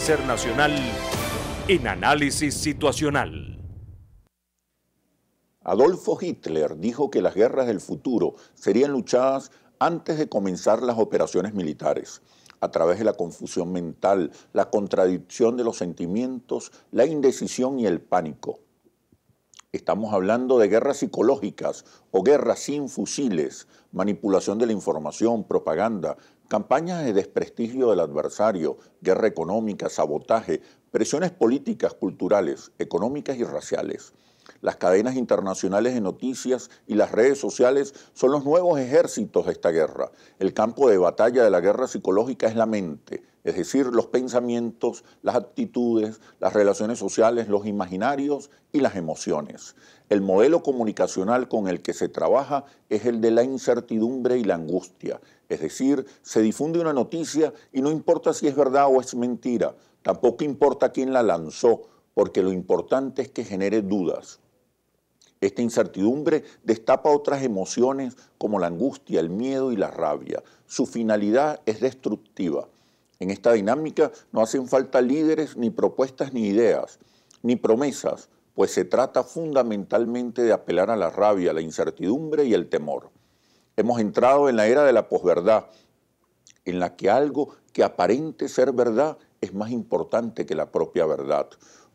acontecer nacional en Análisis Situacional. Adolfo Hitler dijo que las guerras del futuro serían luchadas antes de comenzar las operaciones militares, a través de la confusión mental, la contradicción de los sentimientos, la indecisión y el pánico. Estamos hablando de guerras psicológicas o guerras sin fusiles, manipulación de la información, propaganda, campañas de desprestigio del adversario, guerra económica, sabotaje, presiones políticas, culturales, económicas y raciales. Las cadenas internacionales de noticias y las redes sociales son los nuevos ejércitos de esta guerra. El campo de batalla de la guerra psicológica es la mente, es decir, los pensamientos, las actitudes, las relaciones sociales, los imaginarios y las emociones. El modelo comunicacional con el que se trabaja es el de la incertidumbre y la angustia. Es decir, se difunde una noticia y no importa si es verdad o es mentira, tampoco importa quién la lanzó, porque lo importante es que genere dudas. Esta incertidumbre destapa otras emociones como la angustia, el miedo y la rabia. Su finalidad es destructiva. En esta dinámica no hacen falta líderes, ni propuestas, ni ideas, ni promesas, pues se trata fundamentalmente de apelar a la rabia, la incertidumbre y el temor. Hemos entrado en la era de la posverdad, en la que algo que aparente ser verdad es más importante que la propia verdad.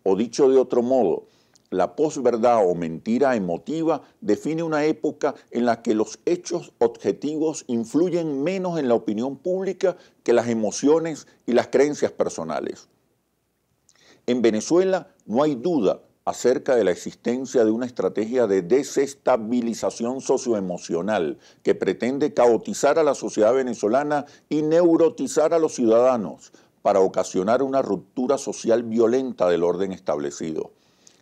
O dicho de otro modo, la posverdad o mentira emotiva define una época en la que los hechos objetivos influyen menos en la opinión pública que las emociones y las creencias personales. En Venezuela no hay duda acerca de la existencia de una estrategia de desestabilización socioemocional que pretende caotizar a la sociedad venezolana y neurotizar a los ciudadanos para ocasionar una ruptura social violenta del orden establecido.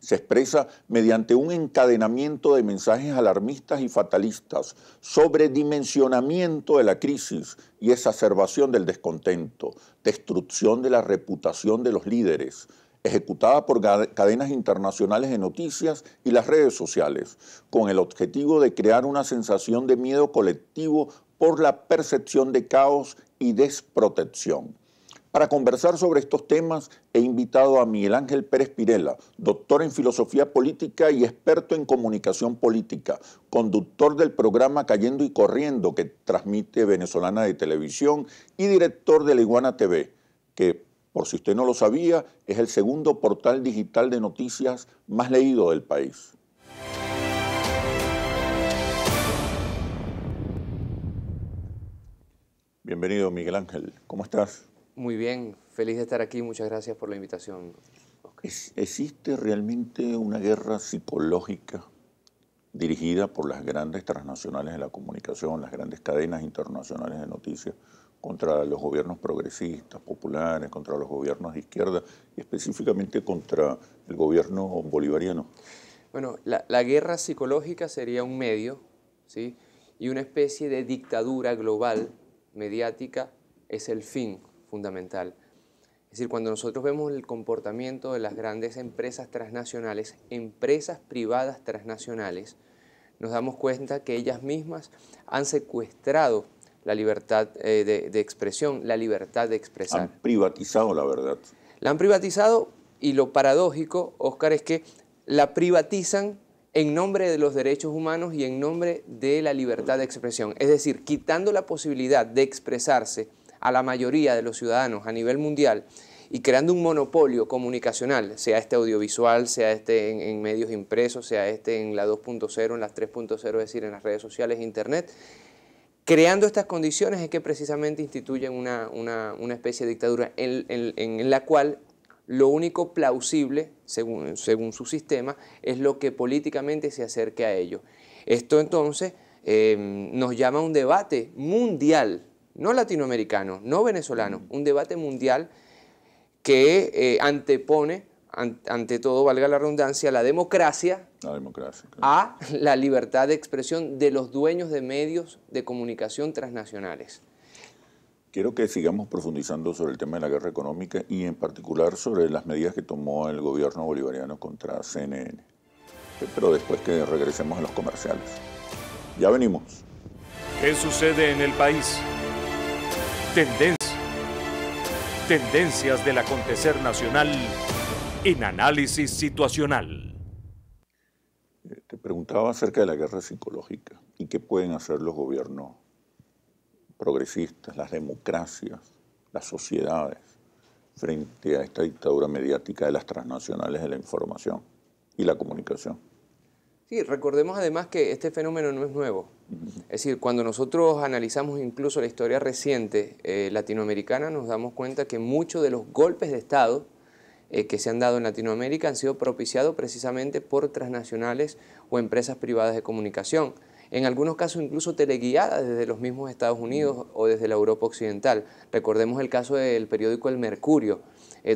Se expresa mediante un encadenamiento de mensajes alarmistas y fatalistas, sobredimensionamiento de la crisis y exacerbación del descontento, destrucción de la reputación de los líderes, ejecutada por cadenas internacionales de noticias y las redes sociales, con el objetivo de crear una sensación de miedo colectivo por la percepción de caos y desprotección. Para conversar sobre estos temas he invitado a Miguel Ángel Pérez Pirela, doctor en filosofía política y experto en comunicación política, conductor del programa Cayendo y Corriendo que transmite Venezolana de Televisión y director de La Iguana TV, que, por si usted no lo sabía, es el segundo portal digital de noticias más leído del país. Bienvenido, Miguel Ángel. ¿Cómo estás? Muy bien, feliz de estar aquí. Muchas gracias por la invitación, Oscar. ¿Existe realmente una guerra psicológica dirigida por las grandes transnacionales de la comunicación, las grandes cadenas internacionales de noticias, contra los gobiernos progresistas, populares, contra los gobiernos de izquierda y específicamente contra el gobierno bolivariano? Bueno, la guerra psicológica sería un medio, ¿sí? Y una especie de dictadura global, mediática, es el fin fundamental. Es decir, cuando nosotros vemos el comportamiento de las grandes empresas transnacionales, empresas privadas transnacionales, nos damos cuenta que ellas mismas han secuestrado la libertad de expresión, la libertad de expresar. Han privatizado la verdad. La han privatizado y lo paradójico, Oscar, es que la privatizan en nombre de los derechos humanos y en nombre de la libertad de expresión. Es decir, quitando la posibilidad de expresarse a la mayoría de los ciudadanos a nivel mundial y creando un monopolio comunicacional, sea este audiovisual, sea este en medios impresos, sea este en la 2.0, en las 3.0, es decir, en las redes sociales, internet. Creando estas condiciones es que precisamente instituyen una especie de dictadura en la cual lo único plausible, según su sistema, es lo que políticamente se acerque a ello. Esto entonces nos llama a un debate mundial, no latinoamericano, no venezolano, un debate mundial que antepone, ante todo, valga la redundancia, la democracia claro, a la libertad de expresión de los dueños de medios de comunicación transnacionales. Quiero que sigamos profundizando sobre el tema de la guerra económica y en particular sobre las medidas que tomó el gobierno bolivariano contra CNN. Pero después que regresemos a los comerciales. Ya venimos. ¿Qué sucede en el país? Tendencia. Tendencias del acontecer nacional en Análisis Situacional. Te preguntaba acerca de la guerra psicológica y qué pueden hacer los gobiernos progresistas, las democracias, las sociedades, frente a esta dictadura mediática de las transnacionales de la información y la comunicación. Sí, recordemos además que este fenómeno no es nuevo. Es decir, cuando nosotros analizamos incluso la historia reciente latinoamericana, nos damos cuenta que muchos de los golpes de Estado que se han dado en Latinoamérica han sido propiciados precisamente por transnacionales o empresas privadas de comunicación. En algunos casos incluso teleguiadas desde los mismos Estados Unidos o desde la Europa occidental. Recordemos el caso del periódico El Mercurio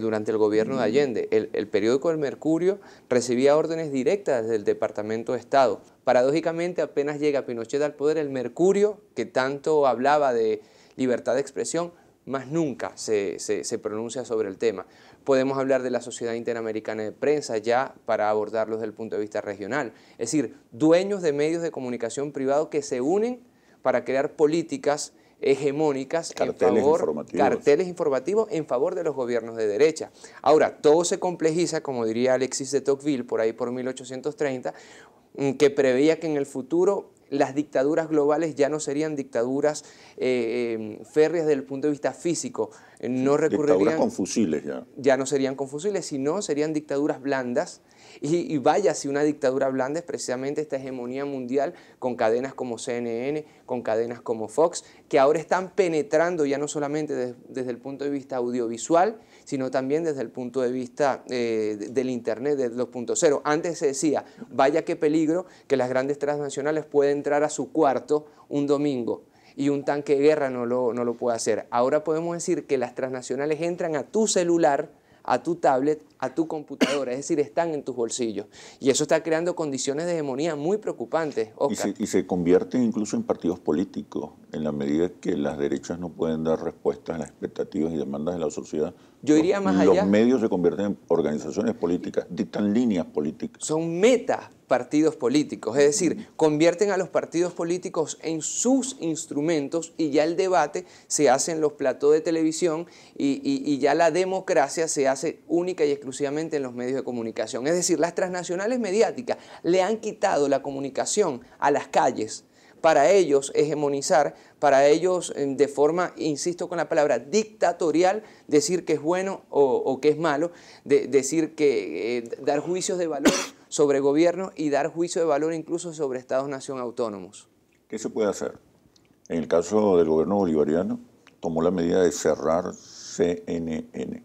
durante el gobierno de Allende. El periódico El Mercurio recibía órdenes directas desde el Departamento de Estado. Paradójicamente, apenas llega Pinochet al poder, El Mercurio, que tanto hablaba de libertad de expresión, más nunca se pronuncia sobre el tema. Podemos hablar de la Sociedad Interamericana de Prensa ya para abordarlo desde el punto de vista regional. Es decir, dueños de medios de comunicación privados que se unen para crear políticas hegemónicas carteles informativos en favor de los gobiernos de derecha. Ahora, todo se complejiza, como diría Alexis de Tocqueville, por ahí por 1830, que preveía que en el futuro las dictaduras globales ya no serían dictaduras férreas desde el punto de vista físico. No recurrirían, dictaduras con fusiles ya. Ya no serían con fusiles, sino serían dictaduras blandas. Y vaya si una dictadura blanda es precisamente esta hegemonía mundial con cadenas como CNN, con cadenas como Fox, que ahora están penetrando ya no solamente desde el punto de vista audiovisual, sino también desde el punto de vista del Internet, de 2.0. Antes se decía, vaya qué peligro que las grandes transnacionales pueden entrar a su cuarto un domingo y un tanque de guerra no lo puede hacer. Ahora podemos decir que las transnacionales entran a tu celular, a tu tablet, a tu computadora, es decir, están en tus bolsillos. Y eso está creando condiciones de hegemonía muy preocupantes, Oscar. Y se convierten incluso en partidos políticos, en la medida que las derechas no pueden dar respuestas a las expectativas y demandas de la sociedad. Yo iría más allá. Los medios se convierten en organizaciones políticas, dictan líneas políticas. Son metapartidos políticos, es decir, convierten a los partidos políticos en sus instrumentos y ya el debate se hace en los platós de televisión y ya la democracia se hace única y exclusivamente en los medios de comunicación. Es decir, las transnacionales mediáticas le han quitado la comunicación a las calles para ellos hegemonizar, para ellos de forma, insisto con la palabra, dictatorial, decir que es bueno o que es malo, decir que dar juicios de valor sobre gobiernos y dar juicio de valor incluso sobre estados-nación autónomos. ¿Qué se puede hacer? En el caso del gobierno bolivariano, tomó la medida de cerrar CNN.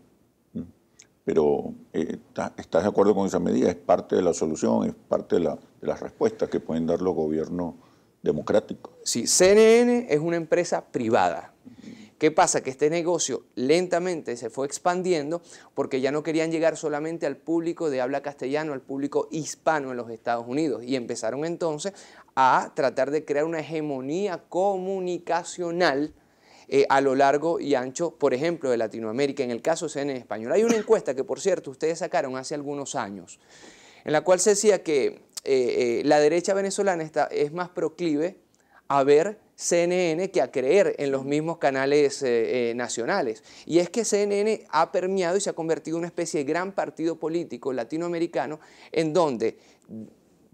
Pero ¿estás de acuerdo con esa medida? ¿Es parte de la solución? ¿Es parte de las respuestas que pueden dar los gobiernos democráticos? Sí, CNN es una empresa privada. ¿Qué pasa? Que este negocio lentamente se fue expandiendo porque ya no querían llegar solamente al público de habla castellano, al público hispano en los Estados Unidos, y empezaron entonces a tratar de crear una hegemonía comunicacional a lo largo y ancho, por ejemplo, de Latinoamérica, en el caso de CNN Español. Hay una encuesta que, por cierto, ustedes sacaron hace algunos años, en la cual se decía que la derecha venezolana es más proclive a ver CNN que a creer en los mismos canales nacionales. Y es que CNN ha permeado y se ha convertido en una especie de gran partido político latinoamericano en donde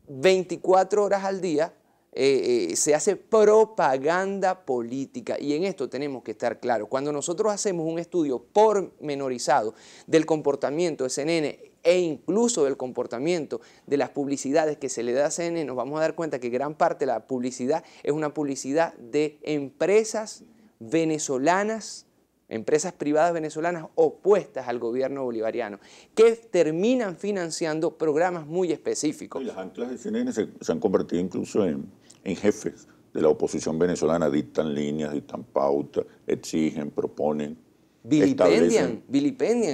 24 horas al día se hace propaganda política, y en esto tenemos que estar claros. Cuando nosotros hacemos un estudio pormenorizado del comportamiento de CNN e incluso del comportamiento de las publicidades que se le da a CNN, nos vamos a dar cuenta que gran parte de la publicidad es una publicidad de empresas venezolanas, empresas privadas venezolanas opuestas al gobierno bolivariano, que terminan financiando programas muy específicos. Y las anclas de CNN se han convertido incluso en jefes de la oposición venezolana, dictan líneas, dictan pautas, exigen, proponen, vilipendian.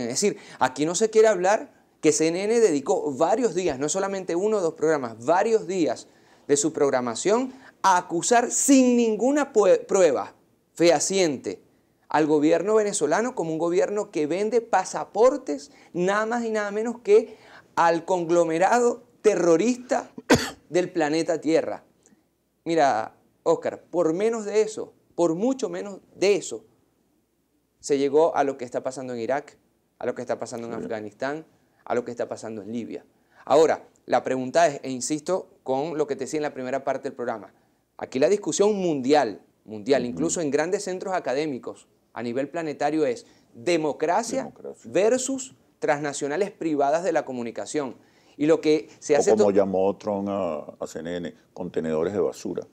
Es decir, aquí no se quiere hablar que CNN dedicó varios días, no solamente uno o dos programas, varios días de su programación a acusar sin ninguna prueba fehaciente al gobierno venezolano como un gobierno que vende pasaportes nada más y nada menos que al conglomerado terrorista del planeta Tierra. Mira, Oscar, por menos de eso, por mucho menos de eso, se llegó a lo que está pasando en Irak, a lo que está pasando en Afganistán, a lo que está pasando en Libia. Ahora, la pregunta es, e insisto con lo que te decía en la primera parte del programa, aquí la discusión mundial, incluso en grandes centros académicos a nivel planetario es democracia versus transnacionales privadas de la comunicación. Y lo que se hace... O como llamó Trump a CNN, contenedores de basura.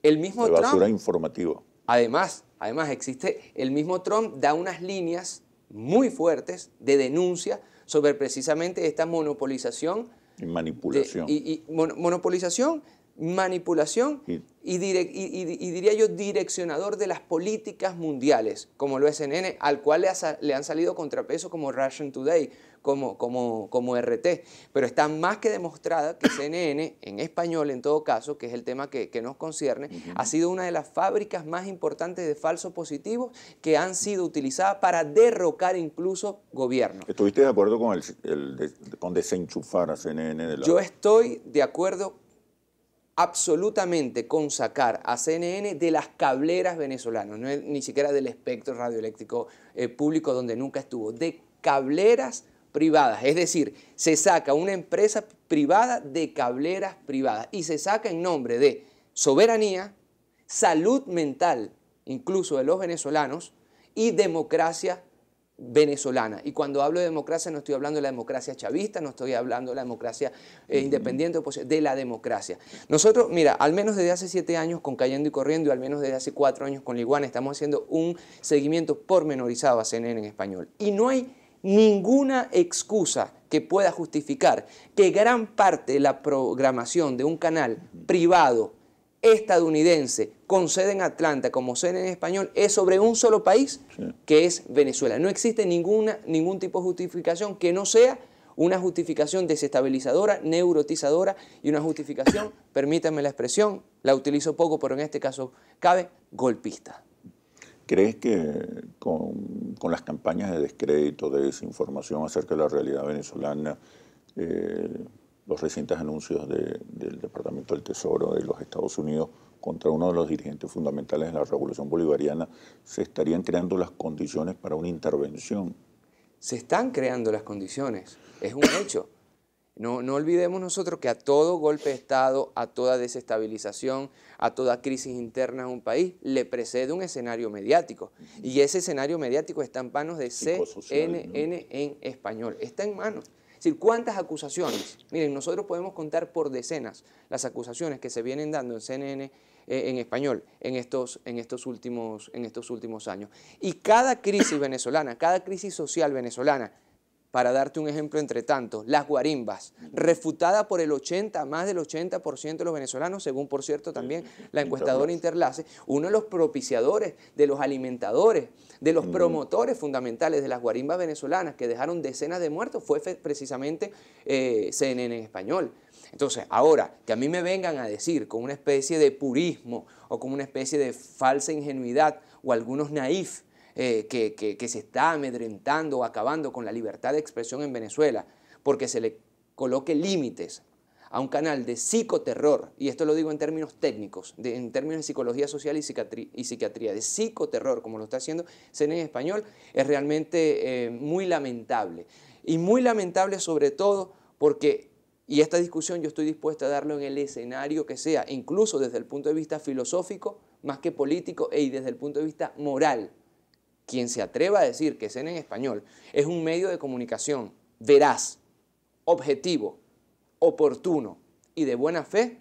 El mismo de basura Trump, informativa. Además, existe, el mismo Trump da unas líneas muy fuertes de denuncia sobre precisamente esta monopolización Y manipulación. Monopolización, manipulación y diría yo direccionador de las políticas mundiales, como lo es CNN, al cual le han salido contrapesos como Russian Today, como RT. Pero está más que demostrada que CNN, en español en todo caso, que es el tema que nos concierne, ha sido una de las fábricas más importantes de falsos positivos que han sido utilizadas para derrocar incluso gobiernos. ¿Estuviste de acuerdo con desenchufar a CNN de la... Yo estoy de acuerdo absolutamente con sacar a CNN de las cableras venezolanas, no es ni siquiera del espectro radioeléctrico público donde nunca estuvo, de cableras privadas, es decir, se saca una empresa privada de cableras privadas y se saca en nombre de soberanía, salud mental, incluso de los venezolanos, y democracia venezolana. Y cuando hablo de democracia no estoy hablando de la democracia chavista, no estoy hablando de la democracia independiente, de la democracia. Nosotros, mira, al menos desde hace 7 años con Cayendo y Corriendo y al menos desde hace 4 años con Liguana estamos haciendo un seguimiento pormenorizado a CNN en español. Y no hay ninguna excusa que pueda justificar que gran parte de la programación de un canal privado estadounidense con sede en Atlanta como CNN en español es sobre un solo país, que es Venezuela. No existe ningún tipo de justificación que no sea una justificación desestabilizadora, neurotizadora y una justificación, permítanme la expresión, la utilizo poco, pero en este caso cabe, golpista. ¿Crees que con las campañas de descrédito, de desinformación acerca de la realidad venezolana, los recientes anuncios del Departamento del Tesoro de los Estados Unidos contra uno de los dirigentes fundamentales de la Revolución Bolivariana, se estarían creando las condiciones para una intervención? Se están creando las condiciones, es un hecho. No olvidemos nosotros que a todo golpe de Estado, a toda desestabilización, a toda crisis interna de un país, le precede un escenario mediático. Y ese escenario mediático está en manos de CNN en español, está en manos. Es decir, ¿cuántas acusaciones? Miren, nosotros podemos contar por decenas las acusaciones que se vienen dando en CNN en español en estos últimos años. Y cada crisis venezolana, cada crisis social venezolana, para darte un ejemplo entre tantos, las guarimbas, refutada por más del 80% de los venezolanos, según por cierto también la encuestadora Interlace, uno de los propiciadores, de los alimentadores, de los promotores fundamentales de las guarimbas venezolanas que dejaron decenas de muertos fue precisamente CNN en español. Entonces, ahora, que a mí me vengan a decir con una especie de purismo o con una especie de falsa ingenuidad o algunos naif, que se está amedrentando o acabando con la libertad de expresión en Venezuela porque se le coloque límites a un canal de psicoterror, y esto lo digo en términos técnicos, en términos de psicología social y psiquiatría, de psicoterror, como lo está haciendo CNN en español, es realmente muy lamentable. Y muy lamentable sobre todo porque, y esta discusión yo estoy dispuesto a darlo en el escenario que sea, incluso desde el punto de vista filosófico, más que político, y desde el punto de vista moral. Quien se atreva a decir que CNN en español es un medio de comunicación veraz, objetivo, oportuno y de buena fe,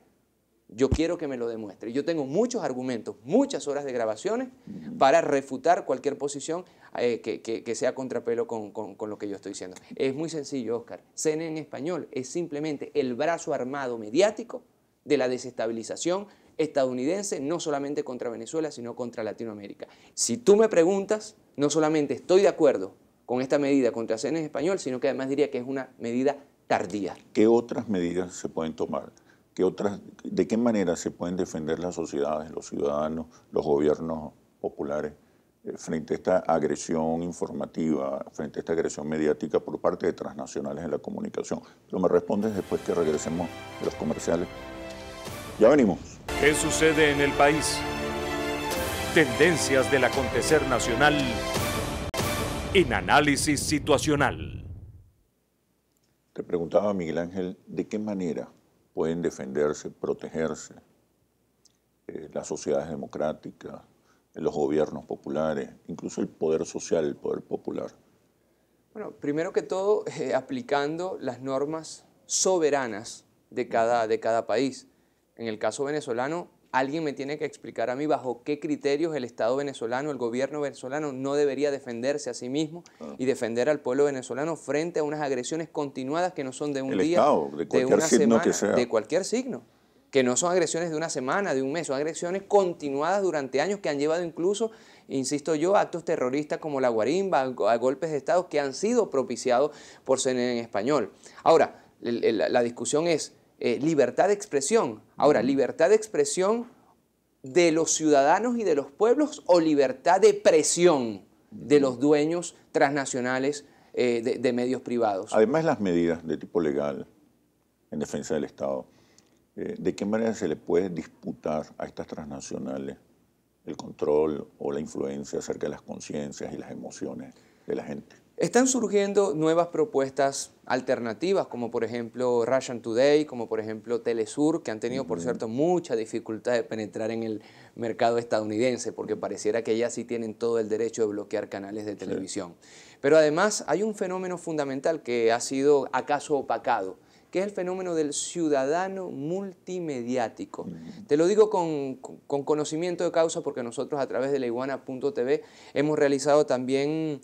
yo quiero que me lo demuestre. Yo tengo muchos argumentos, muchas horas de grabaciones para refutar cualquier posición que sea contrapelo con lo que yo estoy diciendo. Es muy sencillo, Oscar. CNN en español es simplemente el brazo armado mediático de la desestabilización estadounidense, no solamente contra Venezuela, sino contra Latinoamérica. Si tú me preguntas, no solamente estoy de acuerdo con esta medida contra CNN en español, sino que además diría que es una medida tardía. ¿Qué otras medidas se pueden tomar? ¿De qué manera se pueden defender las sociedades, los ciudadanos, los gobiernos populares frente a esta agresión informativa, frente a esta agresión mediática por parte de transnacionales en la comunicación? Pero me respondes después que regresemos de los comerciales. Ya venimos. ¿Qué sucede en el país? Tendencias del acontecer nacional en Análisis Situacional. Te preguntaba, Miguel Ángel, ¿de qué manera pueden defenderse, protegerse las sociedades democráticas, los gobiernos populares, incluso el poder social, el poder popular? Bueno, primero que todo, aplicando las normas soberanas de cada país. En el caso venezolano, alguien me tiene que explicar a mí bajo qué criterios el Estado venezolano, el gobierno venezolano no debería defenderse a sí mismo y defender al pueblo venezolano frente a unas agresiones continuadas que no son de un día, Estado, de una semana, que sea. de cualquier signo. Que no son agresiones de una semana, de un mes, son agresiones continuadas durante años que han llevado incluso, insisto yo, a actos terroristas como la guarimba, a golpes de Estado que han sido propiciados por CNN en español. Ahora, la discusión es libertad de expresión. Ahora, libertad de expresión de los ciudadanos y de los pueblos o libertad de presión de los dueños transnacionales de medios privados. Además, las medidas de tipo legal en defensa del Estado, ¿de qué manera se le puede disputar a estas transnacionales el control o la influencia acerca de las conciencias y las emociones de la gente? Están surgiendo nuevas propuestas alternativas, como por ejemplo Russian Today, como por ejemplo Telesur, que han tenido, por cierto, mucha dificultad de penetrar en el mercado estadounidense, porque pareciera que ellas sí tienen todo el derecho de bloquear canales de televisión. Pero además hay un fenómeno fundamental que ha sido acaso opacado, que es el fenómeno del ciudadano multimediático. Te lo digo con conocimiento de causa porque nosotros a través de laiguana.tv hemos realizado también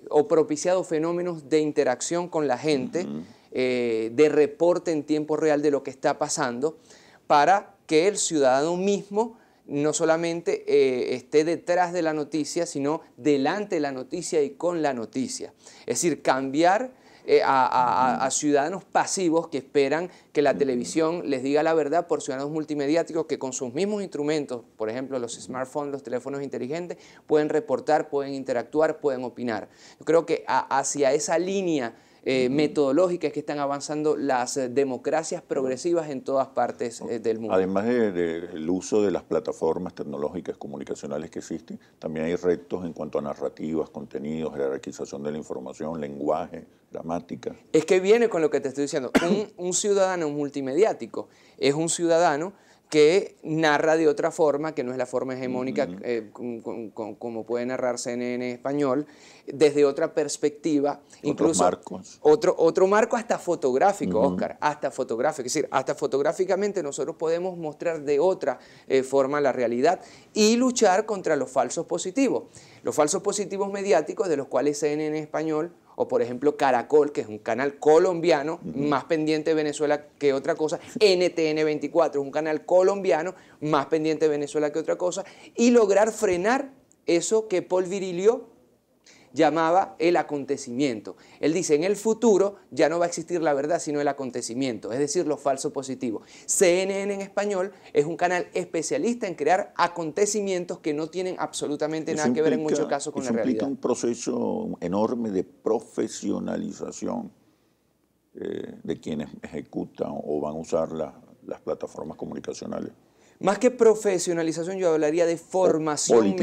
o propiciado fenómenos de interacción con la gente, de reporte en tiempo real de lo que está pasando, para que el ciudadano mismo no solamente esté detrás de la noticia, sino delante de la noticia y con la noticia. Es decir, cambiar a ciudadanos pasivos que esperan que la televisión les diga la verdad por ciudadanos multimediáticos que con sus mismos instrumentos, por ejemplo los smartphones, los teléfonos inteligentes, pueden reportar, pueden interactuar, pueden opinar. Yo creo que hacia esa línea metodológica es que están avanzando las democracias progresivas en todas partes del mundo. Además del uso de las plataformas tecnológicas comunicacionales que existen, también hay retos en cuanto a narrativas, contenidos, jerarquización de la información, lenguaje, gramática. Es que viene con lo que te estoy diciendo. Un ciudadano multimediático es un ciudadano que narra de otra forma, que no es la forma hegemónica como puede narrar CNN en español, desde otra perspectiva, incluso marcos. Otro marco hasta fotográfico, Oscar, hasta fotográfico. Es decir, hasta fotográficamente nosotros podemos mostrar de otra forma la realidad y luchar contra los falsos positivos. Los falsos positivos mediáticos de los cuales CNN en español, o por ejemplo Caracol, que es un canal colombiano, más pendiente de Venezuela que otra cosa, NTN 24 es un canal colombiano, más pendiente de Venezuela que otra cosa, y lograr frenar eso que Paul Virilio llamaba el acontecimiento. Él dice, en el futuro ya no va a existir la verdad, sino el acontecimiento, es decir, lo falso positivo. CNN en español es un canal especialista en crear acontecimientos que no tienen absolutamente nada que ver en muchos casos con la realidad. Implica un proceso enorme de profesionalización de quienes ejecutan o van a usar las plataformas comunicacionales. Más que profesionalización, yo hablaría de formación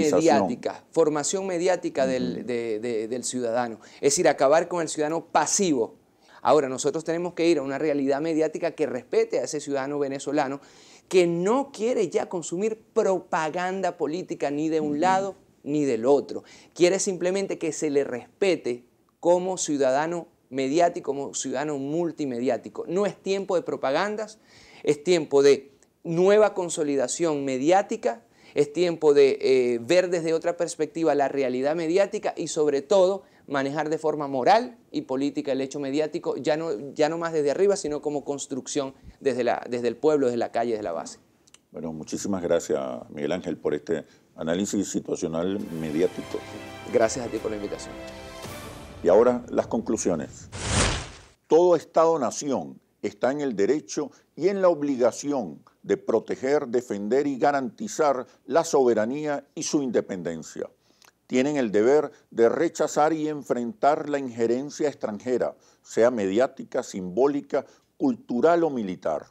mediática del ciudadano. Es decir, acabar con el ciudadano pasivo. Ahora, nosotros tenemos que ir a una realidad mediática que respete a ese ciudadano venezolano que no quiere ya consumir propaganda política ni de un lado ni del otro. Quiere simplemente que se le respete como ciudadano mediático, como ciudadano multimediático. No es tiempo de propagandas, es tiempo de nueva consolidación mediática, es tiempo de ver desde otra perspectiva la realidad mediática y sobre todo manejar de forma moral y política el hecho mediático, ya no más desde arriba, sino como construcción desde el pueblo, desde la calle, desde la base. Bueno, muchísimas gracias, Miguel Ángel, por este análisis situacional mediático. Gracias a ti por la invitación. Y ahora las conclusiones. Todo Estado-nación está en el derecho y en la obligación de proteger, defender y garantizar la soberanía y su independencia. Tienen el deber de rechazar y enfrentar la injerencia extranjera, sea mediática, simbólica, cultural o militar.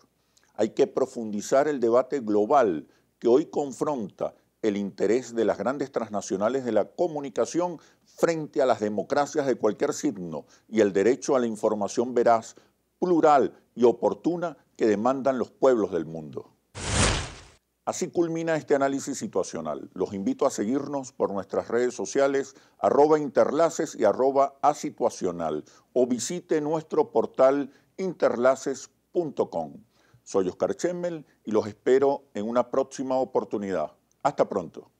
Hay que profundizar el debate global que hoy confronta el interés de las grandes transnacionales de la comunicación frente a las democracias de cualquier signo y el derecho a la información veraz, plural y oportuna que demandan los pueblos del mundo. Así culmina este análisis situacional. Los invito a seguirnos por nuestras redes sociales @interlaces y @asituacional o visite nuestro portal interlaces.com. Soy Oscar Chemmel y los espero en una próxima oportunidad. Hasta pronto.